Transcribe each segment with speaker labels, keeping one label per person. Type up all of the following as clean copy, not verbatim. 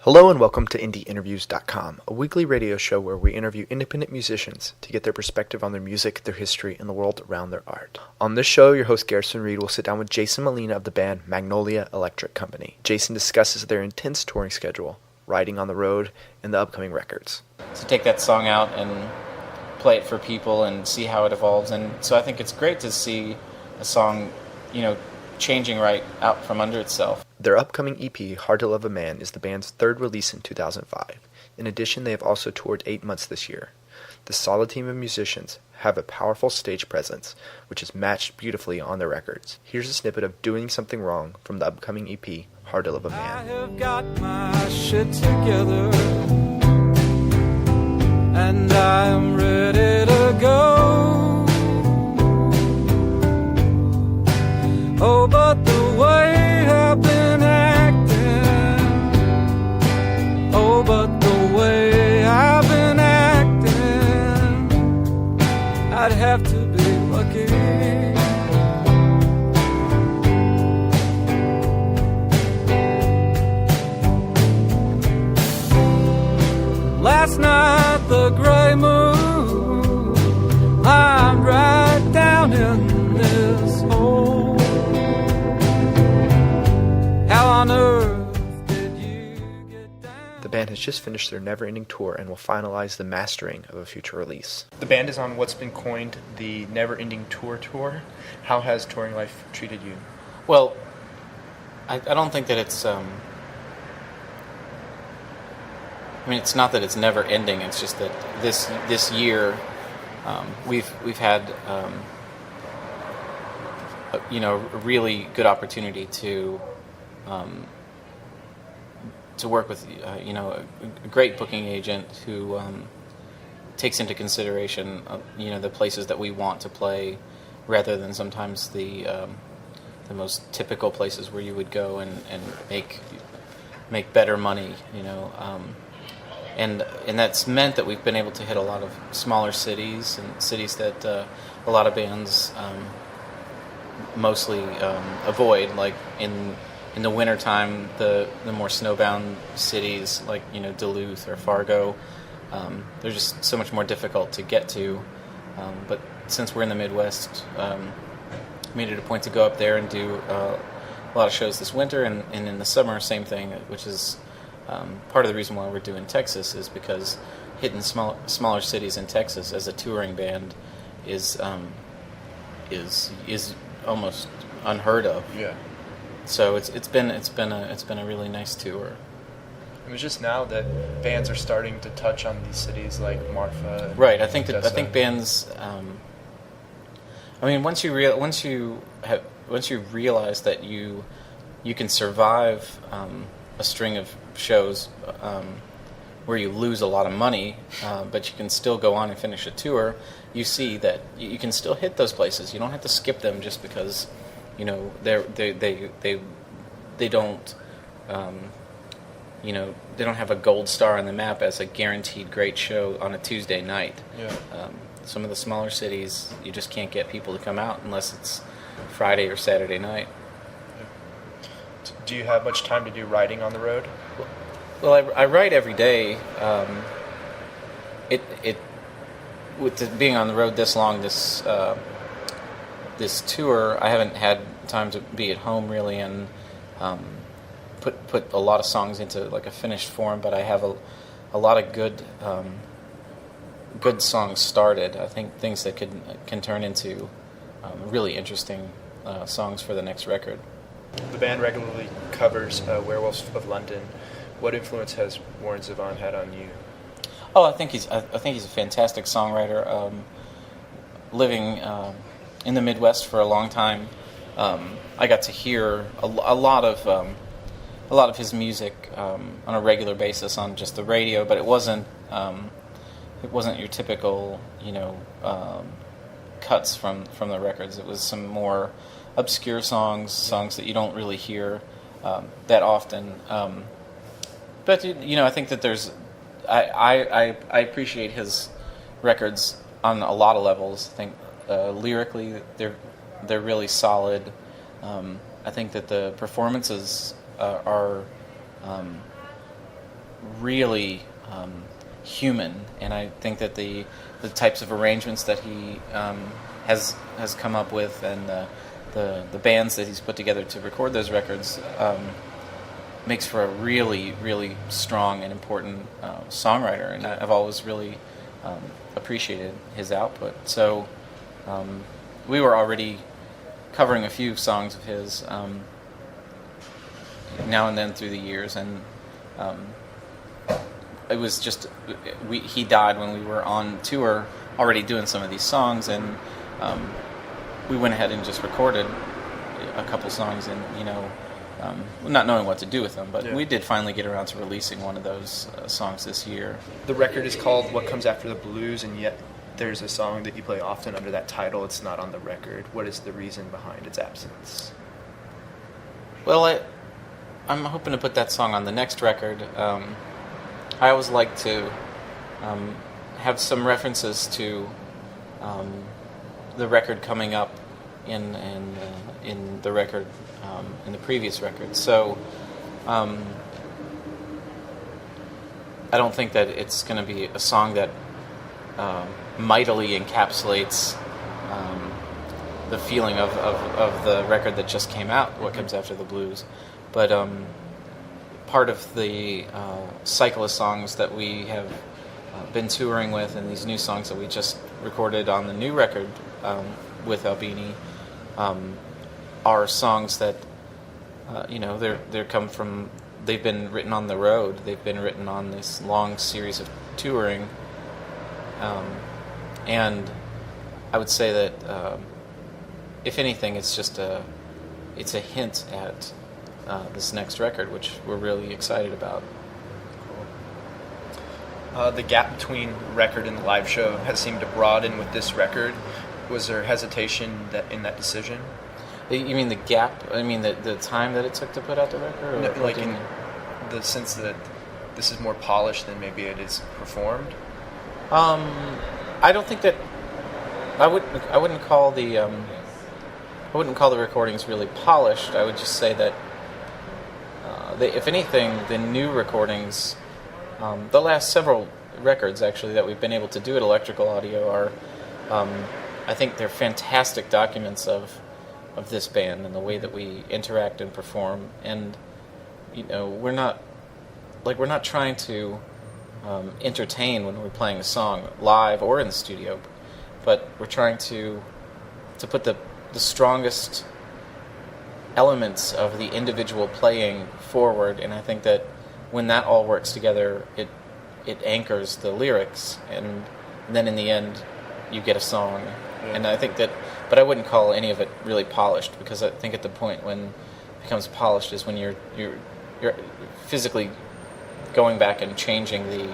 Speaker 1: Hello and welcome to IndieInterviews.com, a weekly radio show where we interview independent musicians to get their perspective on their music, their history, and the world around their art. On this show, your host Garrison Reed will sit down with Jason Molina of the band Magnolia Electric Company. Jason discusses their intense touring schedule, writing on the road, and the upcoming records.
Speaker 2: To take that song out and play it for people and see how it evolves. And so I think it's great to see a song, changing right out from under itself.
Speaker 1: Their upcoming EP, Hard to Love a Man, is the band's third release in 2005. In addition, they have also toured 8 months this year. The solid team of musicians have a powerful stage presence, which is matched beautifully on their records. Here's a snippet of Doing Something Wrong from the upcoming EP, Hard to Love a Man.
Speaker 3: I have got my shit together, and I am ready to go. Oh, but the way I've been acting, oh, but the way I've been acting, I'd have to be lucky. Last night the gray moon climbed right down in this hole. How on earth did you get down?
Speaker 1: The band has just finished their never-ending tour and will finalize the mastering of a future release.
Speaker 4: The band is on what's been coined the never-ending tour. How has touring life treated you?
Speaker 2: Well, I don't think that it's... it's not that it's never ending. It's just that this year we've had a really good opportunity to work with a great booking agent who takes into consideration the places that we want to play, rather than sometimes the most typical places where you would go and make better money. And that's meant that we've been able to hit a lot of smaller cities and cities that a lot of bands mostly avoid, like in the wintertime, the more snowbound cities like Duluth or Fargo. They're just so much more difficult to get to. But since we're in the Midwest, made it a point to go up there and do a lot of shows this winter, and in the summer, same thing, which is part of the reason why we're doing Texas, is because hitting smaller cities in Texas as a touring band is almost unheard of.
Speaker 4: Yeah.
Speaker 2: So it's been a really nice tour.
Speaker 4: It was just now that bands are starting to touch on these cities like Marfa.
Speaker 2: Right. I think bands. Once you realize that you can survive a string of shows where you lose a lot of money, but you can still go on and finish a tour, you see that you can still hit those places. You don't have to skip them just because they don't they don't have a gold star on the map as a guaranteed great show on a Tuesday night.
Speaker 4: Yeah.
Speaker 2: Some of the smaller cities, you just can't get people to come out unless it's Friday or Saturday night.
Speaker 4: Do you have much time to do writing on the road?
Speaker 2: Well, I write every day. With being on the road this long, this tour, I haven't had time to be at home really and put a lot of songs into like a finished form. But I have a lot of good songs started. I think things that can turn into really interesting songs for the next record.
Speaker 4: The band regularly covers Werewolves of London. What influence has Warren Zevon had on you?
Speaker 2: Oh, I think he's a fantastic songwriter. Living in the Midwest for a long time, I got to hear a lot of his music on a regular basis on just the radio. But it wasn't your typical cuts from the records. It was some more obscure songs that you don't really hear that often. But I think that there's I appreciate his records on a lot of levels. I think lyrically they're really solid. I think that the performances are really human, and I think that the types of arrangements that he has come up with, and the bands that he's put together to record those records, makes for a really, really strong and important songwriter, and I've always really appreciated his output. So we were already covering a few songs of his now and then through the years, and it was just he died when we were on tour already doing some of these songs, and we went ahead and just recorded a couple songs, and not knowing what to do with them, but we did finally get around to releasing one of those songs this year.
Speaker 4: The record is called What Comes After the Blues, and yet there's a song that you play often under that title. It's not on the record. What is the reason behind its absence?
Speaker 2: Well, I'm hoping to put that song on the next record. I always like to have some references to the record coming up in the record, in the previous record. So I don't think that it's going to be a song that mightily encapsulates the feeling of the record that just came out, What Comes After the Blues. But part of the cycle of songs that we have been touring with, and these new songs that we just recorded on the new record with Albini, are songs that they're come from. They've been written on the road. They've been written on this long series of touring, and I would say that if anything, it's a hint at this next record, which we're really excited about.
Speaker 4: The gap between record and the live show has seemed to broaden with this record. Was there hesitation in that decision?
Speaker 2: You mean the gap? I mean the time that it took to put out the record? Or
Speaker 4: No, like in the sense that this is more polished than maybe it is performed?
Speaker 2: I don't think that I wouldn't call the recordings really polished. I would just say that if anything, the new recordings, the last several records actually that we've been able to do at Electrical Audio are, I think they're fantastic documents of this band and the way that we interact and perform. And we're not trying to entertain when we're playing a song live or in the studio, but we're trying to put the strongest elements of the individual playing forward, and I think that when that all works together, it anchors the lyrics, and then in the end you get a song. Yeah. And I think that, but I wouldn't call any of it really polished, because I think at the point when it becomes polished is when you're physically going back and changing the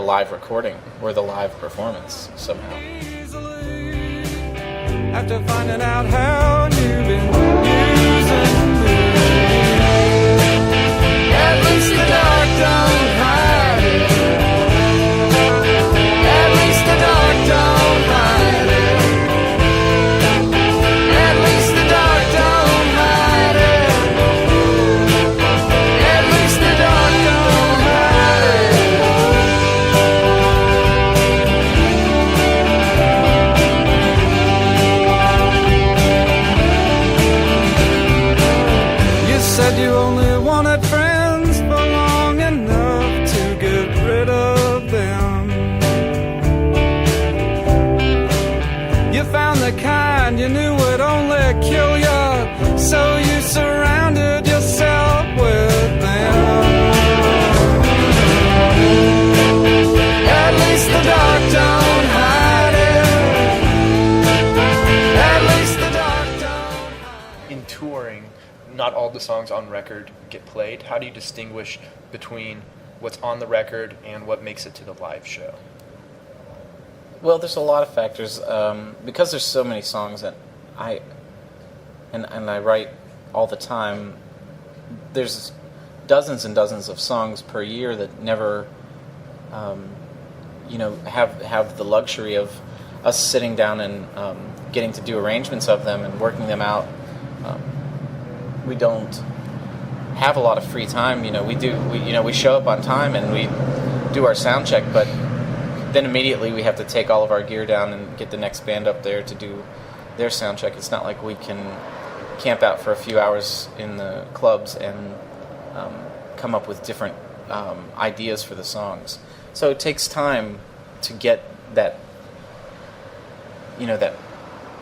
Speaker 2: live recording or the live performance somehow.
Speaker 3: After finding out how you've been using me, at least the dark don't hide it. At least the dark don't hide it. At least the dark don't hide it. At least the dark don't hide it. Said you only wanted friends for long enough to get rid of them. You found the kind you knew would only kill you, so you surrounded yourself with them. At least the dark don't hide it. At least the dark don't hide it.
Speaker 4: In touring, not all the songs on record get played. How do you distinguish between what's on the record and what makes it to the live show?
Speaker 2: Well, there's a lot of factors. Because there's so many songs that I write all the time, there's dozens and dozens of songs per year that never have the luxury of us sitting down and getting to do arrangements of them and working them out. We don't have a lot of free time. We show up on time and we do our sound check, but then immediately we have to take all of our gear down and get the next band up there to do their sound check. It's not like we can camp out for a few hours in the clubs and come up with different ideas for the songs. So it takes time to get that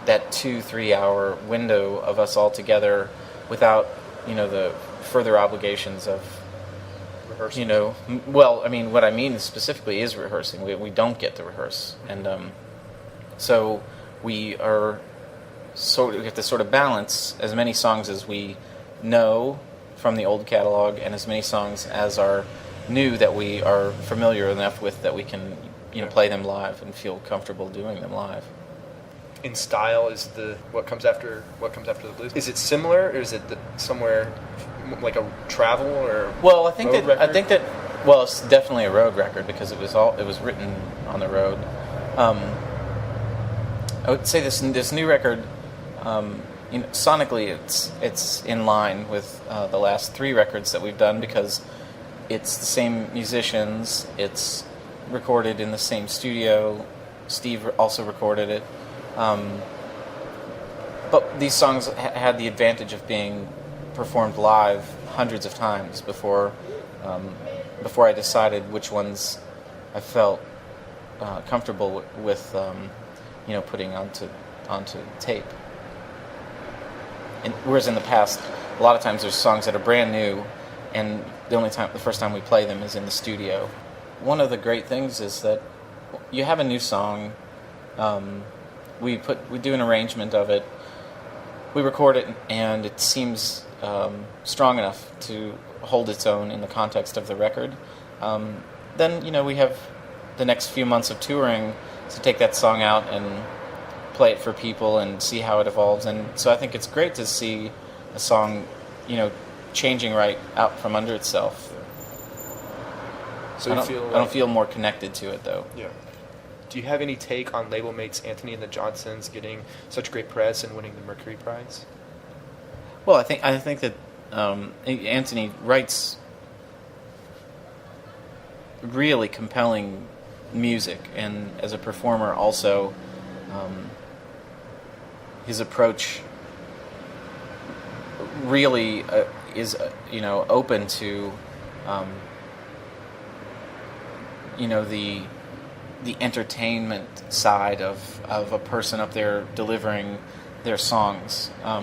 Speaker 2: 2-3 hour window of us all together without the further obligations of
Speaker 4: Rehearsing.
Speaker 2: what I mean specifically is rehearsing. We don't get to rehearse, and so we have to sort of balance as many songs as we know from the old catalog and as many songs as are new that we are familiar enough with that we can play them live and feel comfortable doing them live.
Speaker 4: In style, is what comes after the blues? Is it similar, or is it somewhere like a travel or?
Speaker 2: Well,
Speaker 4: road record?
Speaker 2: It's definitely a road record because it was written on the road. I would say this new record, sonically, it's in line with the last 3 records that we've done because it's the same musicians. It's recorded in the same studio. Steve also recorded it. But these songs had the advantage of being performed live hundreds of times before I decided which ones I felt comfortable with putting onto tape. And whereas in the past, a lot of times there's songs that are brand new, and the first time we play them is in the studio. One of the great things is that you have a new song. We do an arrangement of it. We record it, and it seems strong enough to hold its own in the context of the record. Then we have the next few months of touring to take that song out and play it for people and see how it evolves. And so I think it's great to see a song, changing right out from under itself.
Speaker 4: So
Speaker 2: I don't feel more connected to it though.
Speaker 4: Yeah. Do you have any take on label mates Anthony and the Johnsons getting such great press and winning the Mercury Prize?
Speaker 2: Well, I think that Anthony writes really compelling music, and as a performer also, his approach really is open to the entertainment side of a person up there delivering their songs. I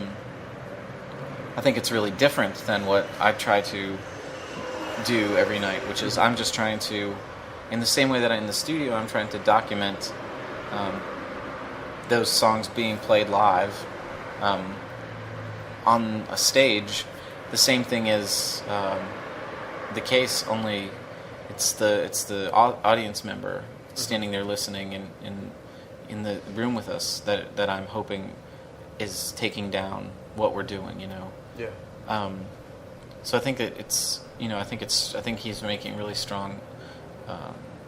Speaker 2: think it's really different than what I try to do every night, which is I'm just trying to, in the same way that in the studio, I'm trying to document those songs being played live on a stage. The same thing is the case, only it's the audience member standing there listening in the room with us that I'm hoping is taking down what we're doing,
Speaker 4: Yeah.
Speaker 2: So I think that it's I think he's making really strong,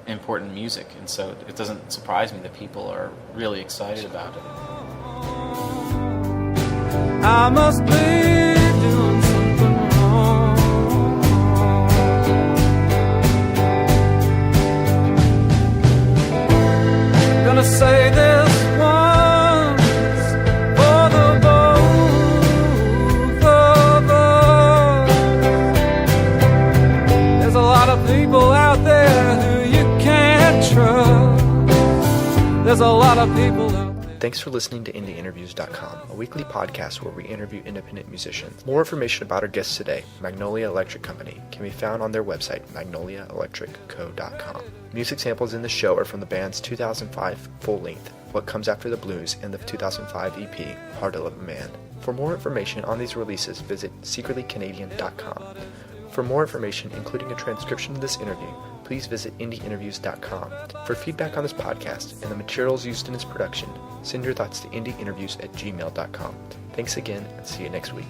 Speaker 2: important music, and so it doesn't surprise me that people are really excited about it.
Speaker 3: I must be doing something wrong. Gonna say this once for the both of us. There's a lot of people out there who you can't trust. There's a lot of people out there.
Speaker 1: Thanks for listening to IndieInterviews.com, a weekly podcast where we interview independent musicians. More information about our guests today, Magnolia Electric Company, can be found on their website, magnoliaelectricco.com. Music samples in the show are from the band's 2005 full-length, What Comes After the Blues, and the 2005 EP, Heart of a Man. For more information on these releases, visit secretlycanadian.com. For more information, including a transcription of this interview, please visit IndieInterviews.com. For feedback on this podcast and the materials used in its production, send your thoughts to IndieInterviews@gmail.com. Thanks again, and see you next week.